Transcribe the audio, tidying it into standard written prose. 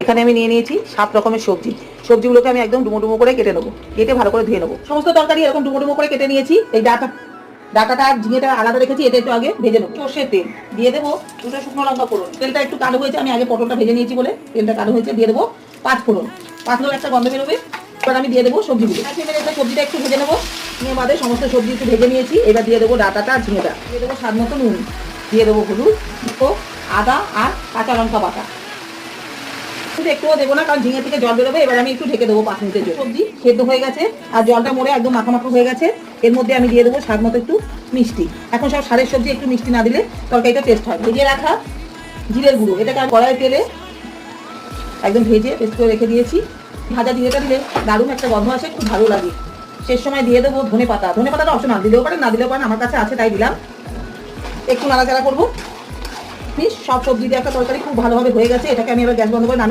এখানে আমি নিয়ে নিয়েছি 7 রকমের সবজি। সবজিগুলোকে আমি একদম ডুমো ডুমো করে কেটে নেবো, কেটে ভালো করে ধুয়ে নেবো। সমস্ত তরকারি এরকম ডুমো ডুমো করে কেটে নিয়েছি। এই ডাটাটা আর ঝিঙেটা আলাদা রেখেছি, এটা একটু আগে ভেজে নেবো। সর্ষের তেল দিয়ে দেবো, 2টো শুকনো লঙ্কা ফোড়ন। তেলটা একটু কালো হয়েছে, আমি আগে পটলটা ভেজে নিয়েছি বলে তেলটা কালো হয়েছে। দিয়ে দেবো 5 ফোড়ন, 5 ফোড়ন একটা গন্ধ বেরোবে। এবার আমি দিয়ে দেবো সবজিগুলো। সবজিটা একটু ভেজে নেবো, নিয়ে বাদে সমস্ত সবজি একটু ভেজে নিয়েছি। এবার দিয়ে দেবো ডাটাটা আর ঝিঙেটা, দিয়ে দেবো স্বাদ মতো নুন, দিয়ে দেবো হলুদ, আদা আর কাঁচা লঙ্কা বাটা। কিন্তু একটুও দেবো না, কারণ ঝিঙে থেকে জল বেরোবে। এবার আমি একটু ঢেকে দেবো 5 মিনিটের জন্য। সবজি সেদ্ধ হয়ে গেছে আর জলটা মরে একদম মাখা মাখা হয়ে গেছে। এর মধ্যে আমি দিয়ে দেবো স্বাদ মতো একটু মিষ্টি। এখন সব সারের সবজি একটু মিষ্টি না দিলে তরকারিটা টেস্ট হয়। ভেজে রাখা জিরের গুঁড়ো, এটাকে আমি কড়াই তেলে একদম ভেজে পেস্ট করে রেখে দিয়েছি। ভাজা জিরেটা দিলে দারুণ একটা গন্ধ আসে, খুব ভালো লাগে। শেষ সময় দিয়ে দেবো ধনে পাতা। ধনে পাতাটা অপশনাল, দিলেও পারেন না দিলেও পারেন, আমার কাছে আছে তাই দিলাম। একটু নাড়াচাড়া করবো। সব সবজি দিয়ে একটা তরকারি খুব ভালোভাবে হয়ে গেছে। এটাকে আমি এবার গ্যাস বন্ধ করে নামিয়ে